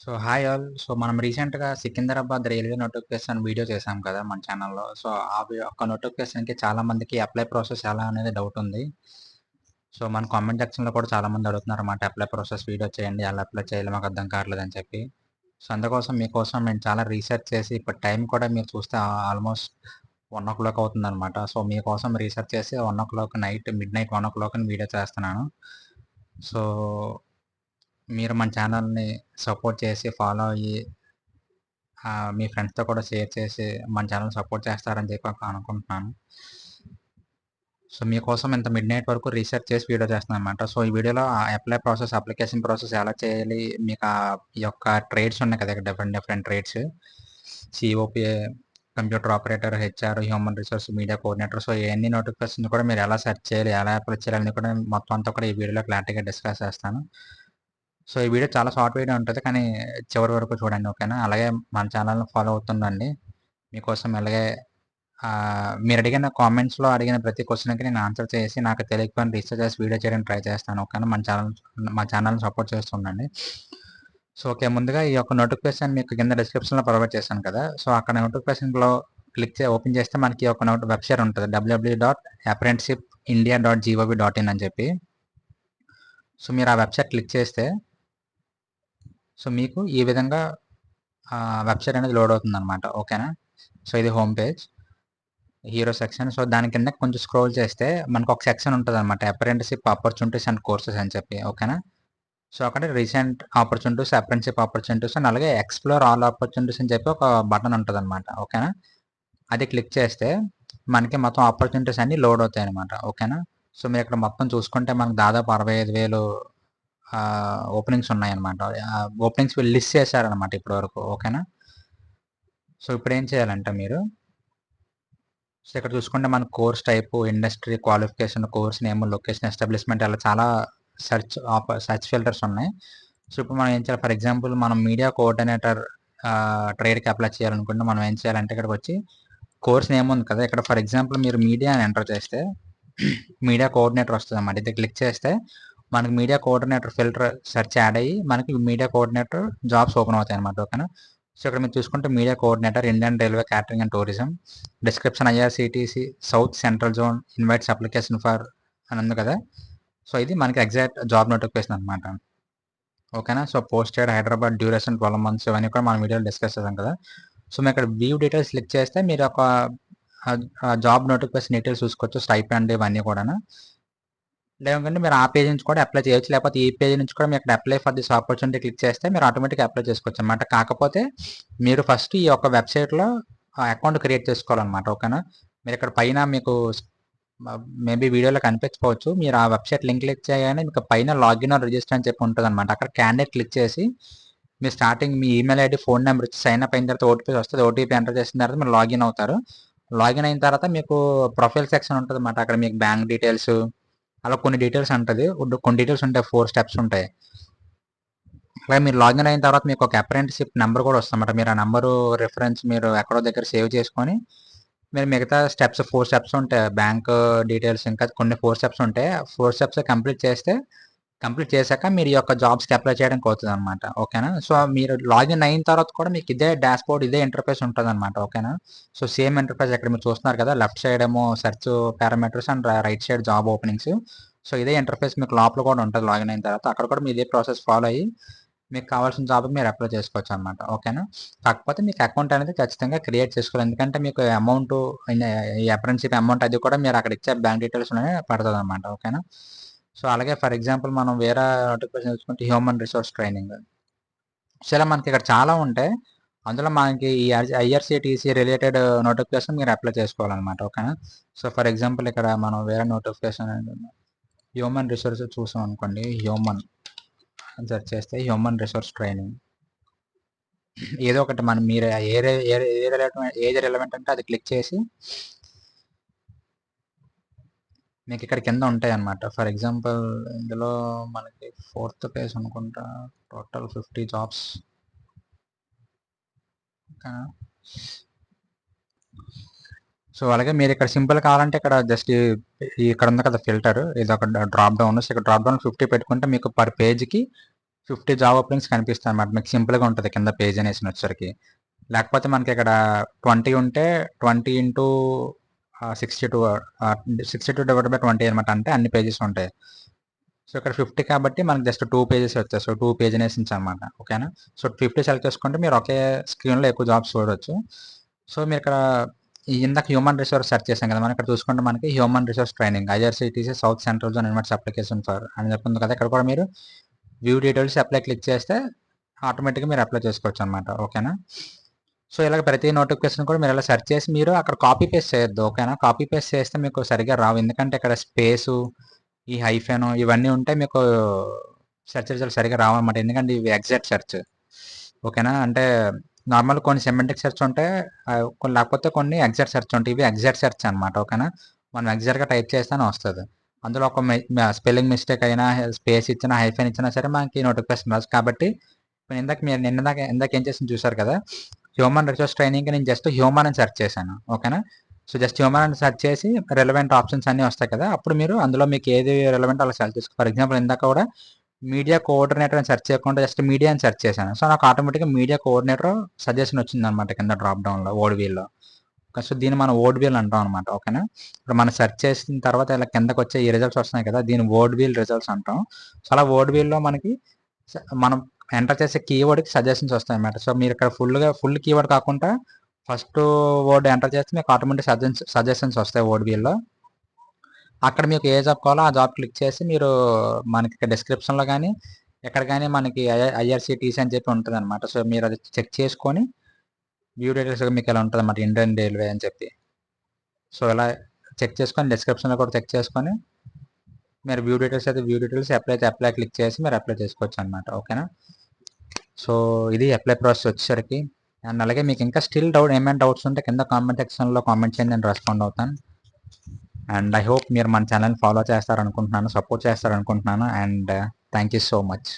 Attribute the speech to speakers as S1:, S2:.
S1: So hi all. So మనం రీసెంట్‌గా Secunderabad railway notification video చేశాం కదా మన ఛానల్‌లో. సో ఒక్క నోటిఫికేషన్‌కి చాలా మందికి అప్లై ప్రాసెస్ ఎలా అనేది డౌట్ ఉంది. సో మన కామెంట్ సెక్షన్‌లో కూడా చాలా మంది అడుగుతున్నారన్నమాట. అప్లై ప్రాసెస్ వీడియో చేయండి. ఎలా అప్లై చేయాలో మాకు అర్థం కావట్లేదని చెప్పి. సో అందుకోసం మీకోసం నేను చాలా రీసెర్చ్ చేసి ఇప్పుడు టైం కూడా మీరు చూస్తే ఆల్మోస్ట్ 1:00 అవుతుందన్నమాట. సో మీకోసం రీసెర్చ్ చేసి 1:00 నైట్ మిడ్‌నైట్ 1:00 వీడియో చేస్తున్నాను. సో మీరు మన ఛానల్‌ని సపోర్ట్ చేసి ఫాలో అయ్యి మీ ఫ్రెండ్స్‌తో కూడా షేర్ చేసి మన ఛానెల్ సపోర్ట్ చేస్తారని చెప్పి అనుకుంటున్నాను. సో మీకోసం ఇంత మిడ్‌నైట్ వరకు రీసెర్చ్ చేసి వీడియో చేస్తున్నానన్నమాట. సో ఈ వీడియోలో అప్లికేషన్ ప్రాసెస్ ఎలా చేయాలి, మీకు ఈ యొక్క ట్రేడ్స్ ఉన్నాయి కదా! Different different trades. COPA, computer operator, HR, human resource, media coordinator. So ఇయన్నీ నోటిఫికేషన్స్ కూడా మీరు ఎలా సెర్చ్ చేయాలి, ఎలా అప్లై చేయాలి అన్నీ కూడా మొత్తం అంతా కూడా ఈ వీడియోలో క్లారిటీగా డిస్కస్ చేస్తాను. సో ఈ వీడియో చాలా షార్ట్ వీడియో ఉంటది. కానీ చివరి వరకు చూడండి, ఓకేనా? అలాగే మన ఛానల్‌ని ఫాలో అవుతుండండి. మీకోసం ఇలాగే మీరు అడిగిన కామెంట్స్‌లో అడిగిన ప్రతి క్వెషన్‌కి నేను ఆన్సర్ చేసి, నాకు తెలియకపోయినా రీసెర్చ్ చేసి వీడియో చేయడానికి ట్రై చేస్తాను, ఓకేనా? మా ఛానల్‌ని సపోర్ట్ చేస్తూ ఉండండి. సో ఓకే, ముందుగా ఈ యొక్క నోటిఫికేషన్ మీకు కింద డిస్క్రిప్షన్‌లో ప్రొవైడ్ చేశాను కదా! సో అక్కడ నోటిఫికేషన్‌లో ఓపెన్ చేస్తే మనకి ఒక వెబ్‌సైట్ ఉంటది. www.apprenticeshipindia.gov.in అని చెప్పి. సో మీరు ఆ వెబ్‌సైట్ క్లిక్ చేస్తే సో మీకు ఈ విధంగా వెబ్‌సైట్ అనేది లోడ్ అవుతుందన్నమాట, ఓకేనా? సో ఇది home page, hero section. So దాని కింద కొంచెం స్క్రోల్ చేస్తే మనకు ఒక సెక్షన్ ఉంటదన్నమాట, అప్రెంటిస్‌షిప్ ఆపర్చునిటీస్ అండ్ కోర్సెస్ అని చెప్పి, ఓకేనా? సో అక్కడ recent opportunities, apprenticeship opportunities and అలాగే ఎక్స్‌ప్లోర్ ఆల్ ఆపర్చునిటీస్ అని చెప్పి ఒక బటన్ ఉంటదన్నమాట, ఓకేనా? అది క్లిక్ చేస్తే మనకి మొత్తం ఆపర్చునిటీస్ అన్నీ లోడ్ అవుతాయన్నమాట, ఓకేనా? సో మీరు ఇక్కడ మొత్తం చూసుకుంటే మనకు దాదాపు 65,000 ఓపెనింగ్స్ ఉన్నాయన్నమాట. ఓపెనింగ్స్ వీళ్ళు లిస్ట్ చేశారన్నమాట ఇప్పటి వరకు, ఓకేనా? సో ఇప్పుడేం చేయాలంటే మీరు సో ఇక్కడ చూసుకుంటే మన course type, industry, qualification, course name, location, establishment అలా చాలా సెర్చ్ ఫిల్టర్స్ ఉన్నాయి. సో ఇప్పుడు మనం ఏం చేయాలి, ఫర్ ఎగ్జాంపుల్ మనం మీడియా కోఆర్డినేటర్ ట్రేడ్‌కి అప్లై చేయాలనుకుంటే మనం ఏం చేయాలంటే ఇక్కడికి వచ్చి కోర్స్ నేమ్ ఉంది కదా! ఇక్కడ ఫర్ ఎగ్జాంపుల్ మీరు మీడియా అని ఎంటర్ చేస్తే మీడియా కోఆర్డినేటర్ వస్తదన్నమాట. ఇది క్లిక్ చేస్తే మనకి media coordinator filter search add అయ్యి మనకి మీడియా కోఆర్డినేటర్ జాబ్స్ ఓపెన్ అవుతాయన్నమాట, ఓకేనా? సో ఇక్కడ మీరు చూసుకుంటే media coordinator, Indian railway catering and tourism, description IRCTC south central zone invites application for అని ఉంది కదా! సో ఇది మనకి ఎగ్జాక్ట్ జాబ్ నోటిఫికేషన్ అనమాట, ఓకేనా? So posted Hyderabad, duration 12 months, ఇవన్నీ కూడా మనం వీడియోలో డిస్కస్ చేసాం కదా! సో మీరు ఇక్కడ వ్యూ డీటెయిల్స్ క్లిక్ చేస్తే మీరు ఒక జాబ్ నోటిఫికేషన్ డీటెయిల్స్ చూసుకోవచ్చు, స్టైపెండ్ ఇవన్నీ కూడాను. లేదంటే మీరు ఆ పేజ్ నుంచి కూడా అప్లై చేయొచ్చు. లేకపోతే ఈ పేజ్ నుంచి కూడా మీరు ఇక్కడ apply for this opportunity click చేస్తే మీరు ఆటోమేటిక్‌గా అప్లై చేసుకోవచ్చు అన్నమాట. కాకపోతే మీరు ఫస్ట్ ఈ యొక్క వెబ్‌సైట్‌లో అకౌంట్ క్రియేట్ చేసుకోవాలన్నమాట, ఓకేనా? మీరు ఇక్కడ పైన మీకు మేబీ వీడియోలో కనిపించకపోవచ్చు. మీరు ఆ వెబ్‌సైట్ లింక్ క్లిక్ చేయగానే మీకు పైన లాగిన్ ఆర్ రిజిస్టర్ అని చెప్పి ఉంటదన్నమాట. అక్కడ క్యాండిడేట్ క్లిక్ చేసి మీరు స్టార్టింగ్ మీ ఈమెయిల్ ఐడీ, ఫోన్ నెంబర్ ఇచ్చి సైన్ అప్ అయిన తర్వాత ఓటీపీ వస్తది. ఓటీపీ ఎంటర్ చేసిన తర్వాత మీరు లాగిన్ అవుతారు. లాగిన్ అయిన తర్వాత మీకు ప్రొఫైల్ సెక్షన్ ఉంటదన్నమాట. అక్కడ మీకు బ్యాంక్ డీటెయిల్స్ అలా కొన్ని డీటెయిల్స్ ఉంటది. కొన్ని డీటెయిల్స్ ఉంటాయి. 4 స్టెప్స్ ఉంటాయి. అలాగే మీరు లాగిన్ అయిన తర్వాత మీకు ఒక అప్రెంటిస్‌షిప్ నంబర్ కూడా వస్తదన్నమాట. మీరు ఆ నంబరు రిఫరెన్స్ మీరు ఎక్కడో దగ్గర సేవ్ చేసుకొని మీరు మిగతా స్టెప్స్ 4 స్టెప్స్ ఉంటాయి. బ్యాంక్ డీటెయిల్స్ ఇంకా కొన్ని 4 స్టెప్స్ ఉంటాయి. 4 స్టెప్స్ కంప్లీట్ చేశాక మీరు ఈ యొక్క జాబ్స్‌కి అప్లై చేయడానికి అవుతదనమాట, ఓకేనా? సో మీరు లాగిన్ అయిన తర్వాత కూడా మీకు ఇదే డాష్‌బోర్డ్, ఇదే ఇంటర్ఫేస్ ఉంటదనమాట, ఓకేనా? సో సేమ్ ఇంటర్ఫేస్ ఇక్కడ మీరు చూస్తున్నారు కదా! లెఫ్ట్ సైడ్ ఏమో search parameters and right side job openings. So ఇదే ఇంటర్ఫేస్ మీకు లోపల కూడా ఉంటది లాగిన్ అయిన తర్వాత. అక్కడ కూడా మీరు ఇదే ప్రాసెస్ ఫాలో అయ్యి మీకు కావాల్సిన జాబ్‌కి మీరు అప్లై చేసుకోవచ్చనమాట, ఓకేనా? కాకపోతే మీకు అకౌంట్ అనేది ఖచ్చితంగా క్రియేట్ చేసుకోవాలి. ఎందుకంటే మీకు అమౌంటు ఈ అప్రెంటిస్‌షిప్ అమౌంట్ అది కూడా మీరు అక్కడ ఇచ్చే బ్యాంక్ డీటెయిల్స్‌లోనే పడతదనమాట, ఓకేనా? సో అలాగే ఫర్ ఎగ్జాంపుల్ మనం వేరే నోటిఫికేషన్ చూసుకుంటే హ్యూమన్ రిసోర్స్ ట్రైనింగ్. సో ఇలా మనకి ఇక్కడ చాలా ఉంటాయి. అందులో మనకి ఈ ఐఆర్‌సీటీసీ రిలేటెడ్ నోటిఫికేషన్ మీరు అప్లై చేసుకోవాలనమాట, ఓకేనా? సో ఫర్ ఎగ్జాంపుల్ ఇక్కడ మనం వేరే నోటిఫికేషన్ హ్యూమన్ రిసోర్స్ చూసాం అనుకోండి. హ్యూమన్ అని సెర్చ్ చేస్తే హ్యూమన్ రిసోర్స్ ట్రైనింగ్ ఏదో ఒకటి మనం మీరు ఏది రిలవెంట్ అంటే అది క్లిక్ చేసి మీకు ఇక్కడ కింద ఉంటాయన్నమాట. ఫర్ ఎగ్జాంపుల్ ఇందులో మనకి ఫోర్త్ పేజ్ అనుకుంటా, టోటల్ 50 జాబ్స్, ఓకేనా? సో అలాగే మీరు ఇక్కడ సింపుల్ కావాలంటే ఇక్కడ జస్ట్ ఇక్కడ ఉంది కదా ఫిల్టర్, ఇది ఒక డ్రాప్ డౌన్. సో ఇక్కడ డ్రాప్ డౌన్ 50 పెట్టుకుంటే మీకు పర్ పేజ్‌కి 50 జాబ్ ఓపెనింగ్స్ కనిపిస్తాయి అన్నమాట. మీకు సింపుల్గా ఉంటుంది కింద పేజ్ అనేసి వచ్చేసరికి. లేకపోతే మనకి ఇక్కడ 20 ఉంటే 20 ఇంటూ 62 62 డివైడ్ బై 20 అనమాట. అంటే అన్ని పేజెస్ ఉంటాయి. సో ఇక్కడ 50 కాబట్టి మనకి జస్ట్ 2 పేజెస్ వచ్చాయి. సో 2 పేజ్ అనేసి అనమాట. ఓకేనా. సో 50 సెలెక్ట్ చేసుకుంటే మీరు ఒకే స్క్రీన్లో ఎక్కువ జాబ్స్ చూడవచ్చు. సో మీరు ఇక్కడ ఇందాక హ్యూమన్ రిసోర్స్ సెర్చ్ చేసాం కదా, మనం ఇక్కడ చూసుకుంటే మనకి human resource training IRCTC south central zone inverse application for అని చెప్తుంది కదా. ఇక్కడ కూడా మీరు వ్యూ డీటెయిల్స్ అప్లై క్లిక్ చేస్తే ఆటోమేటిక్గా మీరు అప్లై చేసుకోవచ్చు అనమాట. ఓకేనా. సో ఇలాగ ప్రతి నోటిఫికేషన్ కూడా మీరు ఇలా సెర్చ్ చేసి మీరు అక్కడ కాపీ పేస్ట్ చేయొద్దు. ఓకేనా. కాపీ పేస్ట్ చేస్తే మీకు సరిగ్గా రావు. ఎందుకంటే ఇక్కడ స్పేసు, ఈ హైఫెన్ ఇవన్నీ ఉంటే మీకు సెర్చ్ రిజల్ట్ సరిగ్గా రావన్నమాట. ఎందుకంటే ఇవి ఎగ్జాక్ట్ సెర్చ్. ఓకేనా. అంటే నార్మల్ కొన్ని సెమాంటిక్ సెర్చ్ ఉంటాయి, లేకపోతే కొన్ని ఎగ్జాక్ట్ సెర్చ్ ఉంటాయి. ఇవి ఎగ్జాక్ట్ సెర్చ్ అనమాట. ఓకేనా. మనం ఎగ్జాక్ట్గా టైప్ చేస్తేనే వస్తుంది. అందులో ఒక స్పెల్లింగ్ మిస్టేక్ అయినా, స్పేస్ ఇచ్చినా, హైఫెన్ ఇచ్చినా సరే మనకి నోటిఫికేషన్ రాదు. కాబట్టి ఇందాక ఏం చేసి చూసారు కదా, హ్యూమన్ రిసోర్స్ ట్రైనింగ్కి నేను జస్ట్ హ్యూమన్ అని సెర్చ్ చేశాను. ఓకేనా. సో జస్ట్ హ్యూమన్ అని సెర్చ్ చేసి రెలవెంట్ ఆప్షన్స్ అన్నీ వస్తాయి కదా, అప్పుడు మీరు అందులో మీకు ఏది రెలవెంట్ అలా సెలెక్ట్ చేసుకో. ఫర్ ఎగ్జాంపుల్ ఇందాక కూడా మీడియా కోఆర్డినేటర్ అని సెర్చ్ చేయకుండా జస్ట్ మీడియా అని సెర్చ్ చేశాను. సో నాకు ఆటోమేటిక్గా మీడియా కోఆర్డినేటర్ సజెషన్ వచ్చింది అనమాట కింద డ్రాప్ డౌన్లో ఓడివీల్లో. సో దీన్ని మనం ఓడివీల్ అంటాం అనమాట. ఓకేనా. ఇప్పుడు మనం సెర్చ్ చేసిన తర్వాత ఇలా కిందకు వచ్చే ఈ రిజల్ట్స్ వస్తున్నాయి కదా, దీన్ని ఓడివీల్ రిజల్ట్స్ అంటాం. సో అలా ఓడివీల్లో మనకి మనం ఎంటర్ చేసే కీవర్డ్కి సజెషన్స్ వస్తాయి అన్నమాట. సో మీరు ఇక్కడ ఫుల్ కీవర్డ్ కాకుండా ఫస్ట్ వర్డ్ ఎంటర్ చేస్తే మీకు ఆటోమేటిక్ సజెషన్స్ వస్తాయి ఓడిబిఎల్లో. అక్కడ మీకు ఏ జాబ్ కావాలో ఆ జాబ్ క్లిక్ చేసి మీరు మనకి ఇక్కడ డిస్క్రిప్షన్లో కానీ ఎక్కడ కానీ మనకి ఐఆర్సిటీసీ అని చెప్పి ఉంటుంది అనమాట. సో మీరు అది చెక్ చేసుకొని వ్యూ డీటెయిల్స్ మీకు ఎలా ఉంటుంది అన్నమాట, ఇండియన్ రైల్వే అని చెప్పి. సో ఇలా చెక్ చేసుకొని డిస్క్రిప్షన్లో కూడా చెక్ చేసుకొని మీరు వ్యూ డీటెయిల్స్ అప్లై క్లిక్ చేసి మీరు అప్లై చేసుకోవచ్చు అనమాట. ఓకేనా. సో ఇది అప్లై ప్రాసెస్ వచ్చేసరికి. అండ్ అలాగే మీకు ఇంకా స్టిల్ ఏమైనా డౌట్స్ ఉంటే కింద కామెంట్ సెక్షన్లో కామెంట్ చేయండి, నేను రెస్పాండ్ అవుతాను. అండ్ ఐ హోప్ మీరు మన ఛానల్ ఫాలో చేస్తారనుకుంటున్నాను, సపోర్ట్ చేస్తారనుకుంటున్నాను. And thank you so much.